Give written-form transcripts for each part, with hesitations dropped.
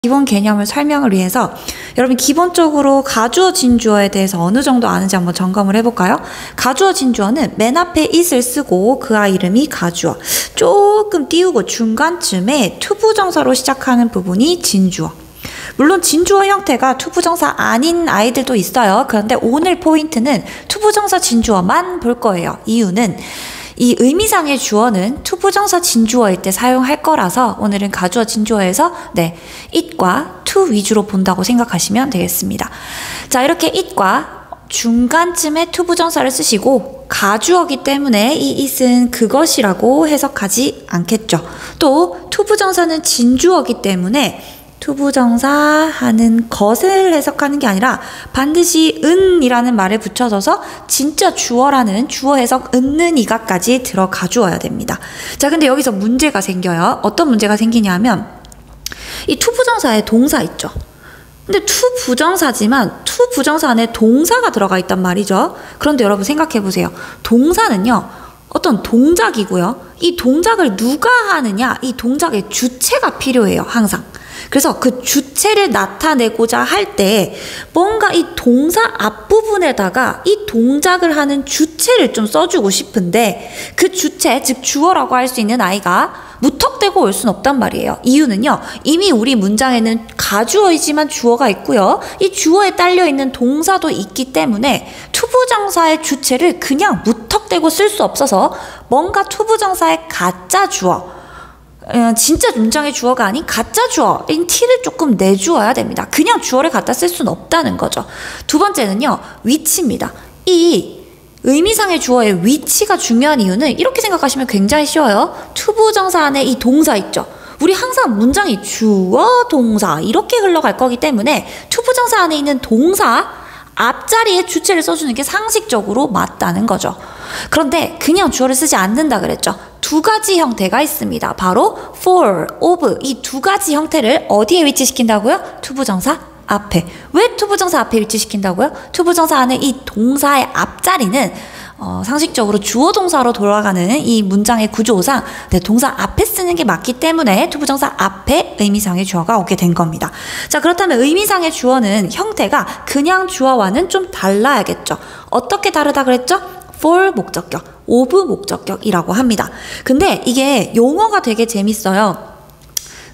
기본 개념을 설명을 위해서 여러분 기본적으로 가주어 진주어에 대해서 어느 정도 아는지 한번 점검을 해볼까요? 가주어 진주어는 맨 앞에 it을 쓰고 그 아이 이름이 가주어, 조금 띄우고 중간쯤에 투부정사로 시작하는 부분이 진주어. 물론 진주어 형태가 투부정사 아닌 아이들도 있어요. 그런데 오늘 포인트는 투부정사 진주어만 볼 거예요. 이유는 이 의미상의 주어는 투부정사 진주어일 때 사용할 거라서 오늘은 가주어 진주어에서 it과 to 위주로 본다고 생각하시면 되겠습니다. 자, 이렇게 it과 중간쯤에 투부정사를 쓰시고 가주어기 때문에 이 it은 그것이라고 해석하지 않겠죠. 또 투부정사는 진주어기 때문에 투부정사 하는 것을 해석하는 게 아니라 반드시 은이라는 말을 붙여줘서 진짜 주어라는 주어 해석 은는 이가까지 들어가 주어야 됩니다. 자, 근데 여기서 문제가 생겨요. 어떤 문제가 생기냐면 이 투부정사에 동사 있죠. 근데 투부정사지만 투부정사 안에 동사가 들어가 있단 말이죠. 그런데 여러분 생각해 보세요. 동사는요, 어떤 동작이고요. 이 동작을 누가 하느냐, 이 동작의 주체가 필요해요, 항상. 그래서 그 주체를 나타내고자 할 때 뭔가 이 동사 앞부분에다가 이 동작을 하는 주체를 좀 써주고 싶은데 그 주체, 즉 주어라고 할 수 있는 아이가 무턱대고 올 순 없단 말이에요. 이유는요, 이미 우리 문장에는 가주어이지만 주어가 있고요. 이 주어에 딸려있는 동사도 있기 때문에 투부정사의 주체를 그냥 무턱대고 쓸 수 없어서 뭔가 투부정사의 가짜 주어, 진짜 문장의 주어가 아닌 가짜 주어인 티를 조금 내주어야 됩니다. 그냥 주어를 갖다 쓸 수는 없다는 거죠. 두 번째는요, 위치입니다. 이 의미상의 주어의 위치가 중요한 이유는 이렇게 생각하시면 굉장히 쉬워요. 투부정사 안에 이 동사 있죠. 우리 항상 문장이 주어, 동사 이렇게 흘러갈 거기 때문에 투부정사 안에 있는 동사 앞자리에 주체를 써주는 게 상식적으로 맞다는 거죠. 그런데 그냥 주어를 쓰지 않는다 그랬죠. 두 가지 형태가 있습니다. 바로 for, of 이 두 가지 형태를 어디에 위치시킨다고요? 투부정사 앞에. 왜 투부정사 앞에 위치시킨다고요? 투부정사 안에 이 동사의 앞자리는 상식적으로 주어 동사로 돌아가는 이 문장의 구조상 동사 앞에 쓰는 게 맞기 때문에 투부정사 앞에 의미상의 주어가 오게 된 겁니다. 자, 그렇다면 의미상의 주어는 형태가 그냥 주어와는 좀 달라야겠죠. 어떻게 다르다 그랬죠? for 목적격, of 목적격이라고 합니다. 근데 이게 용어가 되게 재밌어요.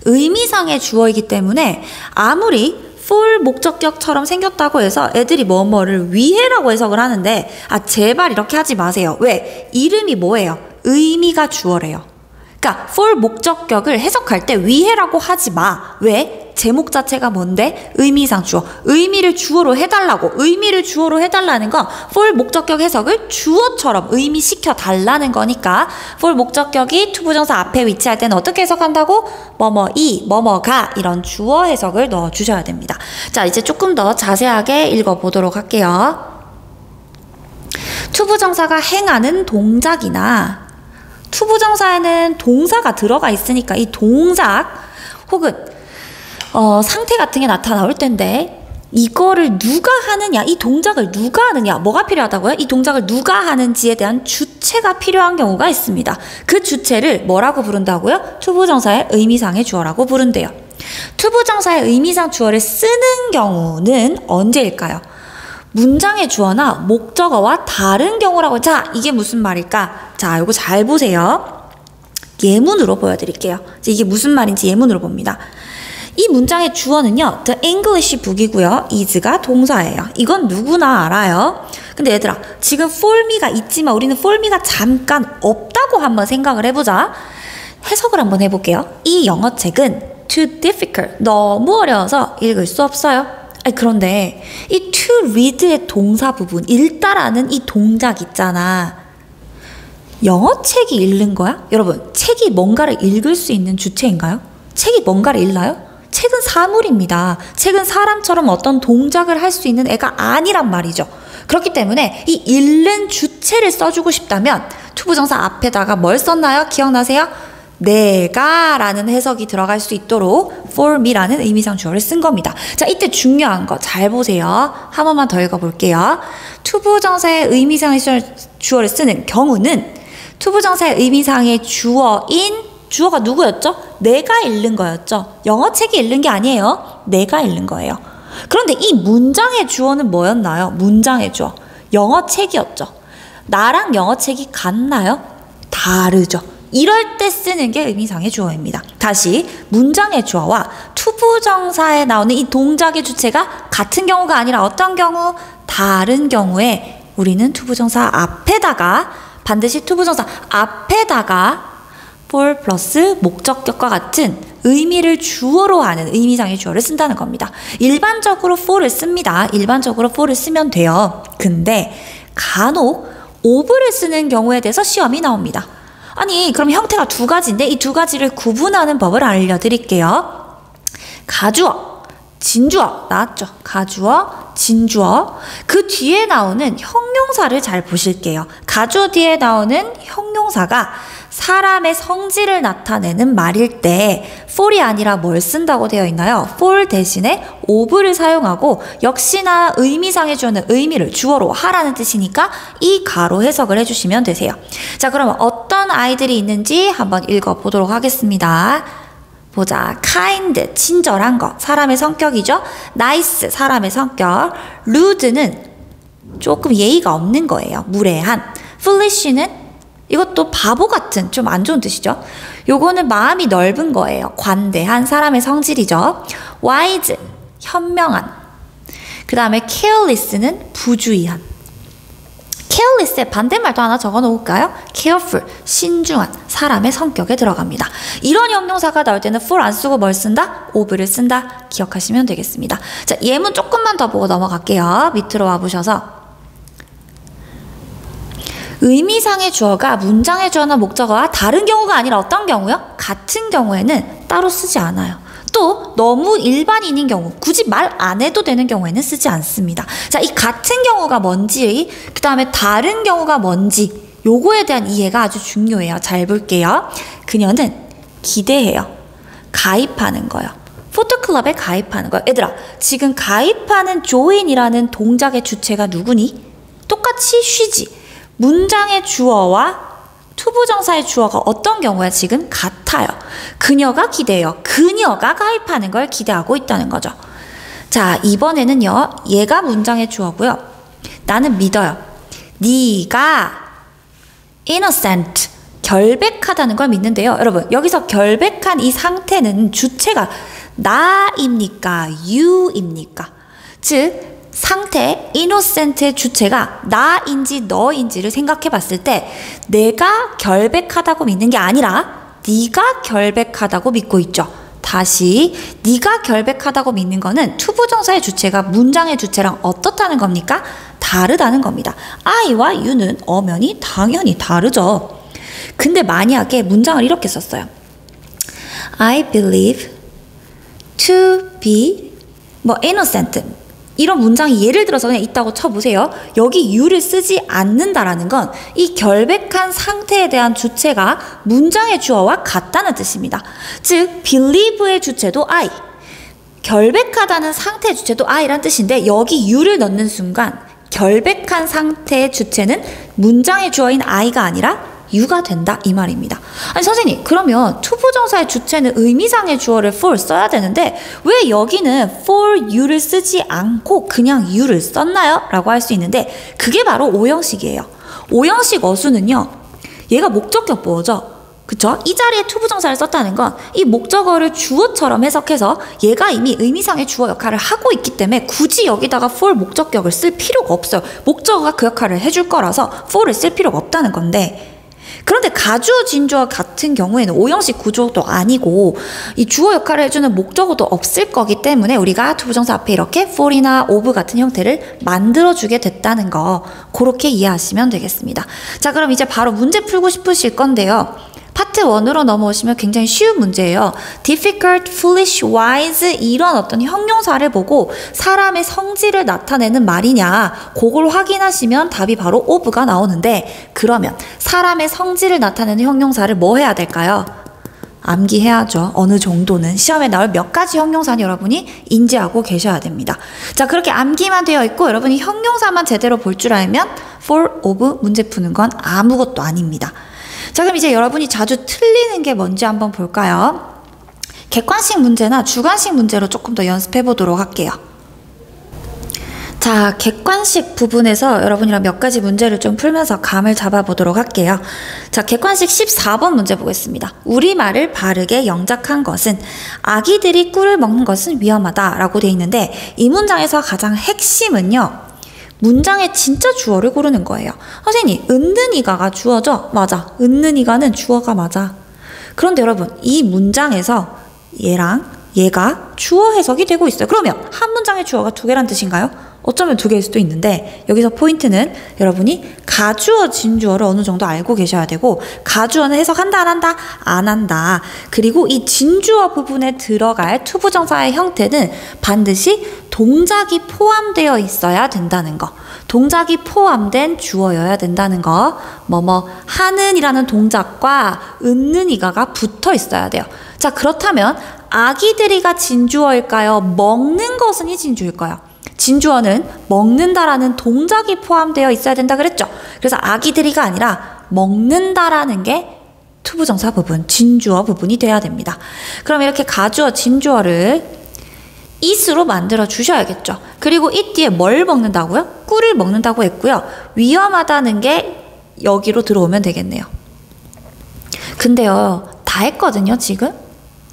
의미상의 주어이기 때문에 아무리 for 목적격처럼 생겼다고 해서 애들이 뭐뭐를 위해라고 해석을 하는데, 제발 이렇게 하지 마세요. 왜? 이름이 뭐예요? 의미가 주어래요. 그러니까 for 목적격을 해석할 때 위해라고 하지 마. 왜? 제목 자체가 뭔데? 의미상 주어. 의미를 주어로 해달라고. 의미를 주어로 해달라는 건 for 목적격 해석을 주어처럼 의미시켜 달라는 거니까 for 목적격이 투부정사 앞에 위치할 때는 어떻게 해석한다고? 뭐뭐이, 뭐뭐가 이런 주어 해석을 넣어주셔야 됩니다. 자, 이제 조금 더 자세하게 읽어보도록 할게요. 투부정사가 행하는 동작이나 투부정사에는 동사가 들어가 있으니까 이 동작 혹은 상태 같은 게 나타나올 텐데 이거를 누가 하느냐, 이 동작을 누가 하느냐, 뭐가 필요하다고요? 이 동작을 누가 하는지에 대한 주체가 필요한 경우가 있습니다. 그 주체를 뭐라고 부른다고요? 투부정사의 의미상의 주어라고 부른대요. 투부정사의 의미상 주어를 쓰는 경우는 언제일까요? 문장의 주어나 목적어와 다른 경우라고. 자, 이게 무슨 말일까? 자, 이거 잘 보세요. 예문으로 보여드릴게요. 이게 무슨 말인지 예문으로 봅니다. 이 문장의 주어는요, the English book이고요. is가 동사예요. 이건 누구나 알아요. 근데 얘들아, 지금 for me가 있지만 우리는 for me가 잠깐 없다고 한번 생각을 해보자. 해석을 한번 해볼게요. 이 영어책은 too difficult, 너무 어려워서 읽을 수 없어요. 그런데 이 to read의 동사 부분, 읽다라는 이 동작 있잖아. 영어책이 읽는 거야? 여러분, 책이 뭔가를 읽을 수 있는 주체인가요? 책이 뭔가를 읽나요? 책은 사물입니다. 책은 사람처럼 어떤 동작을 할 수 있는 애가 아니란 말이죠. 그렇기 때문에 이 읽는 주체를 써주고 싶다면 투부정사 앞에다가 뭘 썼나요? 기억나세요? 내가 라는 해석이 들어갈 수 있도록 for me라는 의미상 주어를 쓴 겁니다. 자, 이때 중요한 거 잘 보세요. 한 번만 더 읽어볼게요. 투부정사의 의미상의 주어를 쓰는 경우는 투부정사의 의미상의 주어인 주어가 누구였죠? 내가 읽는 거였죠. 영어 책이 읽는 게 아니에요. 내가 읽는 거예요. 그런데 이 문장의 주어는 뭐였나요? 문장의 주어. 영어 책이었죠. 나랑 영어 책이 같나요? 다르죠. 이럴 때 쓰는 게 의미상의 주어입니다. 다시 문장의 주어와 투부정사에 나오는 이 동작의 주체가 같은 경우가 아니라 어떤 경우? 다른 경우에 우리는 투부정사 앞에다가 반드시 투부정사 앞에다가 for 플러스 목적격과 같은 의미를 주어로 하는 의미상의 주어를 쓴다는 겁니다. 일반적으로 for를 씁니다. 일반적으로 for를 쓰면 돼요. 근데 간혹 of를 쓰는 경우에 대해서 시험이 나옵니다. 아니 그럼 형태가 두 가지인데 이 두 가지를 구분하는 법을 알려드릴게요. 가주어, 진주어 나왔죠. 가주어, 진주어. 그 뒤에 나오는 형용사를 잘 보실게요. 가주어 뒤에 나오는 형용사가 사람의 성질을 나타내는 말일 때 for이 아니라 뭘 쓴다고 되어 있나요? for 대신에 of를 사용하고 역시나 의미상의 주어는 의미를 주어로 하라는 뜻이니까 이 가로 해석을 해주시면 되세요. 자, 그러면 어떤 아이들이 있는지 한번 읽어보도록 하겠습니다. 보자. kind, 친절한 거, 사람의 성격이죠. nice, 사람의 성격. rude는 조금 예의가 없는 거예요. 무례한. foolish는 이것도 바보 같은 좀 안 좋은 뜻이죠. 요거는 마음이 넓은 거예요. 관대한 사람의 성질이죠. wise, 현명한. 그 다음에 careless는 부주의한. careless의 반대말도 하나 적어 놓을까요? careful, 신중한 사람의 성격에 들어갑니다. 이런 형용사가 나올 때는 for 안 쓰고 뭘 쓴다? of를 쓴다. 기억하시면 되겠습니다. 자, 예문 조금만 더 보고 넘어갈게요. 밑으로 와보셔서 의미상의 주어가 문장의 주어나 목적어와 다른 경우가 아니라 어떤 경우요? 같은 경우에는 따로 쓰지 않아요. 또 너무 일반인인 경우, 굳이 말 안 해도 되는 경우에는 쓰지 않습니다. 자, 이 같은 경우가 뭔지, 그 다음에 다른 경우가 뭔지 요거에 대한 이해가 아주 중요해요. 잘 볼게요. 그녀는 기대해요. 가입하는 거요. 포토클럽에 가입하는 거요. 얘들아, 지금 가입하는 join이라는 동작의 주체가 누구니? 똑같이 she지. 문장의 주어와 투부정사의 주어가 어떤 경우야? 지금 같아요. 그녀가 기대해요. 그녀가 가입하는 걸 기대하고 있다는 거죠. 자, 이번에는요. 얘가 문장의 주어고요. 나는 믿어요. 네가 innocent, 결백하다는 걸 믿는데요. 여러분, 여기서 결백한 이 상태는 주체가 나입니까? you입니까? 즉 상태, innocent의 주체가 나인지 너인지를 생각해 봤을 때 내가 결백하다고 믿는 게 아니라 네가 결백하다고 믿고 있죠. 다시 네가 결백하다고 믿는 거는 투부정사의 주체가 문장의 주체랑 어떻다는 겁니까? 다르다는 겁니다. I와 you는 엄연히 당연히 다르죠. 근데 만약에 문장을 이렇게 썼어요. I believe to be innocent. 이런 문장이 예를 들어서 그냥 있다고 쳐보세요. 여기 you를 쓰지 않는다라는 건 이 결백한 상태에 대한 주체가 문장의 주어와 같다는 뜻입니다. 즉 believe의 주체도 I, 결백하다는 상태의 주체도 I란 뜻인데 여기 you를 넣는 순간 결백한 상태의 주체는 문장의 주어인 I가 아니라 you가 된다 이 말입니다. 아니 선생님, 그러면 투부정사의 주체는 의미상의 주어를 for 써야 되는데 왜 여기는 for you를 쓰지 않고 그냥 you를 썼나요? 라고 할 수 있는데 그게 바로 오형식이에요. 오형식 어수는요, 얘가 목적격 보어죠. 그쵸? 이 자리에 투부정사를 썼다는 건 이 목적어를 주어처럼 해석해서 얘가 이미 의미상의 주어 역할을 하고 있기 때문에 굳이 여기다가 for 목적격을 쓸 필요가 없어요. 목적어가 그 역할을 해줄 거라서 for를 쓸 필요가 없다는 건데, 그런데 가주어, 진주어 같은 경우에는 오형식 구조도 아니고 이 주어 역할을 해주는 목적어도 없을 거기 때문에 우리가 투부정사 앞에 이렇게 for이나 of 같은 형태를 만들어주게 됐다는 거 그렇게 이해하시면 되겠습니다. 자, 그럼 이제 바로 문제 풀고 싶으실 건데요. 파트 1으로 넘어오시면 굉장히 쉬운 문제예요. difficult, foolish, wise 이런 어떤 형용사를 보고 사람의 성질을 나타내는 말이냐 그걸 확인하시면 답이 바로 of가 나오는데, 그러면 사람의 성질을 나타내는 형용사를 뭐 해야 될까요? 암기해야죠. 어느 정도는 시험에 나올 몇 가지 형용사는 여러분이 인지하고 계셔야 됩니다. 자, 그렇게 암기만 되어 있고 여러분이 형용사만 제대로 볼 줄 알면 for, of 문제 푸는 건 아무것도 아닙니다. 자, 그럼 이제 여러분이 자주 틀리는 게 뭔지 한번 볼까요? 객관식 문제나 주관식 문제로 조금 더 연습해 보도록 할게요. 자, 객관식 부분에서 여러분이랑 몇 가지 문제를 좀 풀면서 감을 잡아보도록 할게요. 자, 객관식 14번 문제 보겠습니다. 우리말을 바르게 영작한 것은 아기들이 꿀을 먹는 것은 위험하다 라고 돼 있는데 이 문장에서 가장 핵심은요. 문장의 진짜 주어를 고르는 거예요. 선생님, 은는이가가 주어죠? 맞아. 은는이가는 주어가 맞아. 그런데 여러분, 이 문장에서 얘랑 얘가 주어 해석이 되고 있어요. 그러면 한 문장의 주어가 두 개란 뜻인가요? 어쩌면 두 개일 수도 있는데 여기서 포인트는 여러분이 가주어, 진주어를 어느 정도 알고 계셔야 되고 가주어는 해석한다, 안 한다? 안 한다. 그리고 이 진주어 부분에 들어갈 투부정사의 형태는 반드시 동작이 포함되어 있어야 된다는 거. 동작이 포함된 주어여야 된다는 거. 뭐뭐 하는이라는 동작과 은는이가가 붙어 있어야 돼요. 자, 그렇다면 아기들이가 진주어일까요? 먹는 것은 이 진주일까요? 진주어는 먹는다라는 동작이 포함되어 있어야 된다 그랬죠? 그래서 아기들이가 아니라 먹는다라는 게 투부정사 부분, 진주어 부분이 돼야 됩니다. 그럼 이렇게 가주어, 진주어를 it으로 만들어 주셔야겠죠. 그리고 it 뒤에 뭘 먹는다고요? 꿀을 먹는다고 했고요. 위험하다는 게 여기로 들어오면 되겠네요. 근데요, 다 했거든요, 지금?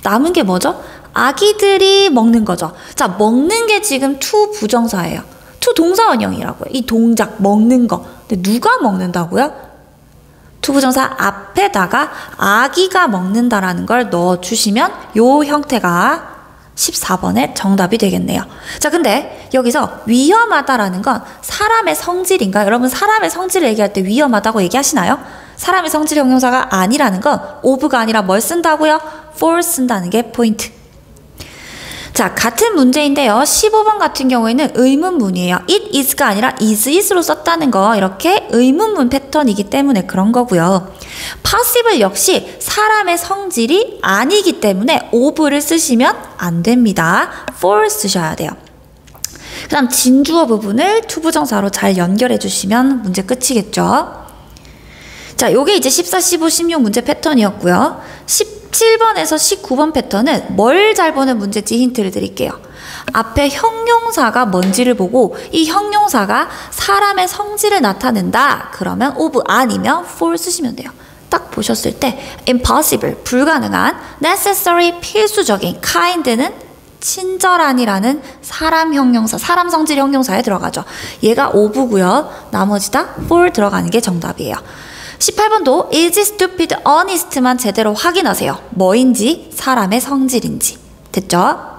남은 게 뭐죠? 아기들이 먹는 거죠. 자, 먹는 게 지금 투 부정사예요. 투 동사원형이라고요. 이 동작, 먹는 거. 근데 누가 먹는다고요? 투 부정사 앞에다가 아기가 먹는다라는 걸 넣어주시면 요 형태가 14번의 정답이 되겠네요. 자, 근데 여기서 위험하다라는 건 사람의 성질인가? 여러분, 사람의 성질을 얘기할 때 위험하다고 얘기하시나요? 사람의 성질 형용사가 아니라는 건 of가 아니라 뭘 쓴다고요? for 쓴다는 게 포인트. 자, 같은 문제인데요. 15번 같은 경우에는 의문문이에요. it is가 아니라 is it으로 썼다는 거, 이렇게 의문문 패턴이기 때문에 그런 거고요. passive 역시 사람의 성질이 아니기 때문에 of를 쓰시면 안 됩니다. for 쓰셔야 돼요. 그 다음 진주어 부분을 투부정사로 잘 연결해 주시면 문제 끝이겠죠. 자, 요게 이제 14, 15, 16 문제 패턴이었고요. 17번에서 19번 패턴은 뭘 잘 보는 문제지 힌트를 드릴게요. 앞에 형용사가 뭔지를 보고 이 형용사가 사람의 성질을 나타낸다. 그러면 of 아니면 for 쓰시면 돼요. 딱 보셨을 때 impossible, 불가능한, necessary, 필수적인, kind는 친절한이라는 사람 형용사, 사람 성질 형용사에 들어가죠. 얘가 of고요. 나머지 다 for 들어가는 게 정답이에요. 18번도 is stupid, honest만 제대로 확인하세요. 뭐인지, 사람의 성질인지. 됐죠?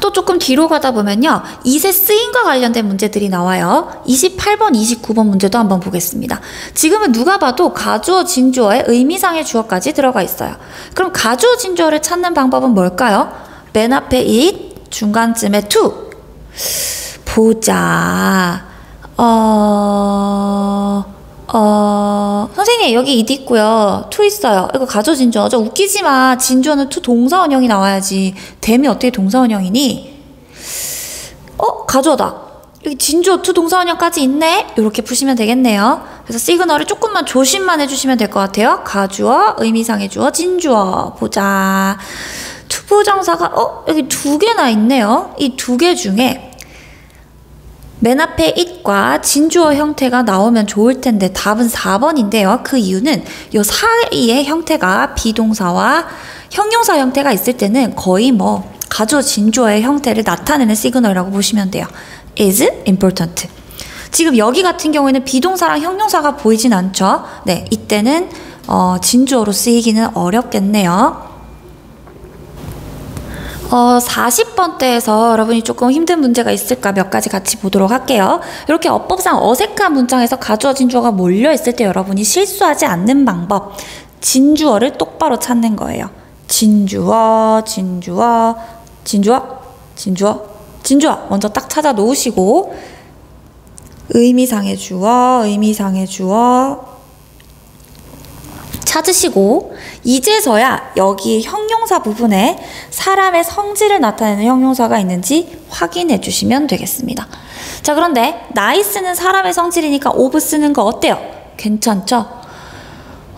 또 조금 뒤로 가다 보면요. is의 쓰임과 관련된 문제들이 나와요. 28번, 29번 문제도 한번 보겠습니다. 지금은 누가 봐도 가주어, 진주어에 의미상의 주어까지 들어가 있어요. 그럼 가주어, 진주어를 찾는 방법은 뭘까요? 맨 앞에 it, 중간쯤에 to. 보자. 선생님 여기 it 있고요. to 있어요. 이거 가주어 진주어죠? 웃기지 마. 진주어는 to 동사원형이 나와야지. 댐이 어떻게 동사원형이니? 가주어다. 여기 진주어 to 동사원형까지 있네? 이렇게 푸시면 되겠네요. 그래서 시그널을 조금만 조심만 해주시면 될 것 같아요. 가주어, 의미상의 주어, 진주어. 보자. 투부정사가 여기 두 개나 있네요. 이 두 개 중에 맨 앞에 it과 진주어 형태가 나오면 좋을 텐데 답은 4번인데요. 그 이유는 요 사이의 형태가 비동사와 형용사 형태가 있을 때는 거의 뭐 가주어 진주어의 형태를 나타내는 시그널이라고 보시면 돼요. is important. 지금 여기 같은 경우에는 비동사랑 형용사가 보이진 않죠. 네, 이때는 진주어로 쓰이기는 어렵겠네요. 40번대에서 여러분이 조금 힘든 문제가 있을까 몇 가지 같이 보도록 할게요. 이렇게 어법상 어색한 문장에서 가주어 진주어가 몰려있을 때 여러분이 실수하지 않는 방법, 진주어를 똑바로 찾는 거예요. 진주어, 진주어, 진주어, 진주어, 진주어 먼저 딱 찾아 놓으시고 의미상의 주어, 의미상의 주어 찾으시고 이제서야 여기 형용사 부분에 사람의 성질을 나타내는 형용사가 있는지 확인해 주시면 되겠습니다. 자, 그런데 nice는 사람의 성질이니까 of 쓰는 거 어때요? 괜찮죠?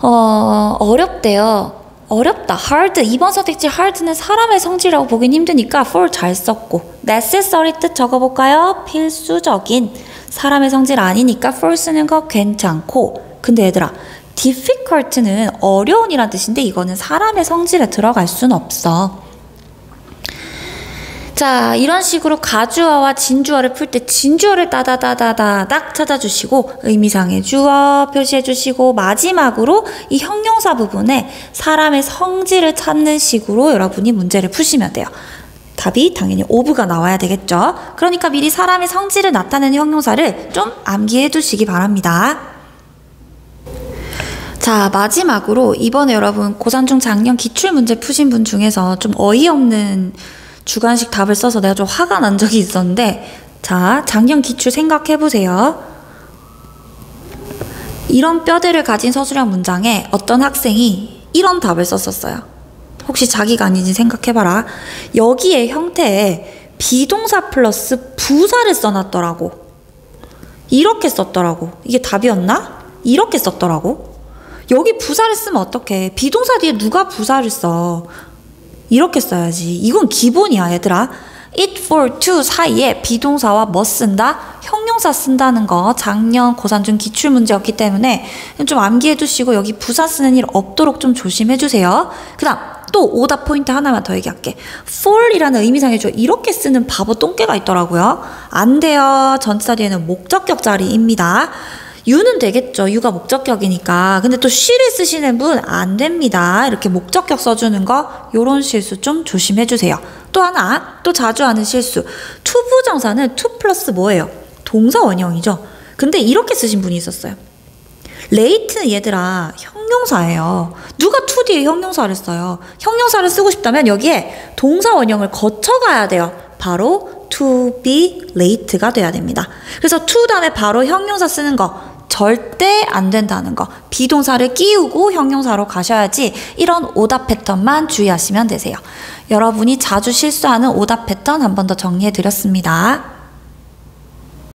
어렵대요. 어렵다. hard. 이번 선택지 hard는 사람의 성질이라고 보긴 힘드니까 for 잘 썼고 necessary 뜻 적어볼까요? 필수적인. 사람의 성질 아니니까 for 쓰는 거 괜찮고. 근데 얘들아, difficult는 어려운이란 뜻인데 이거는 사람의 성질에 들어갈 순 없어. 자, 이런 식으로 가주어와 진주어를 풀 때 진주어를 따다다다닥 찾아주시고 의미상의 주어 표시해주시고 마지막으로 이 형용사 부분에 사람의 성질을 찾는 식으로 여러분이 문제를 푸시면 돼요. 답이 당연히 of가 나와야 되겠죠. 그러니까 미리 사람의 성질을 나타내는 형용사를 좀 암기해 두시기 바랍니다. 자, 마지막으로 이번에 여러분 고3 중 작년 기출문제 푸신 분 중에서 좀 어이없는 주관식 답을 써서 내가 좀 화가 난 적이 있었는데, 자, 작년 기출 생각해보세요. 이런 뼈대를 가진 서술형 문장에 어떤 학생이 이런 답을 썼었어요. 혹시 자기가 아닌지 생각해봐라. 여기에 형태에 비동사 플러스 부사를 써놨더라고. 이렇게 썼더라고. 이게 답이었나? 이렇게 썼더라고. 여기 부사를 쓰면 어떡해. 비동사 뒤에 누가 부사를 써. 이렇게 써야지. 이건 기본이야, 얘들아. it, for, to 사이에 비동사와 뭐 쓴다? 형용사 쓴다는 거 작년 고3 중 기출문제였기 때문에 좀 암기해 두시고 여기 부사 쓰는 일 없도록 좀 조심해 주세요. 그 다음 또 오답 포인트 하나만 더 얘기할게. for이라는 의미상의 주어 이렇게 쓰는 바보 똥개가 있더라고요. 안 돼요. 전치사 뒤에는 목적격 자리입니다. you는 되겠죠. you가 목적격이니까. 근데 또 she를 쓰시는 분 안 됩니다. 이렇게 목적격 써주는 거 요런 실수 좀 조심해 주세요. 또 하나, 또 자주 하는 실수. to 부정사는 to 플러스 뭐예요? 동사 원형이죠. 근데 이렇게 쓰신 분이 있었어요. late는 얘들아 형용사예요. 누가 to 뒤에 형용사를 써요? 형용사를 쓰고 싶다면 여기에 동사 원형을 거쳐가야 돼요. 바로 to be late가 돼야 됩니다. 그래서 to 다음에 바로 형용사 쓰는 거 절대 안 된다는 거. 비동사를 끼우고 형용사로 가셔야지. 이런 오답 패턴만 주의하시면 되세요. 여러분이 자주 실수하는 오답 패턴 한 번 더 정리해 드렸습니다.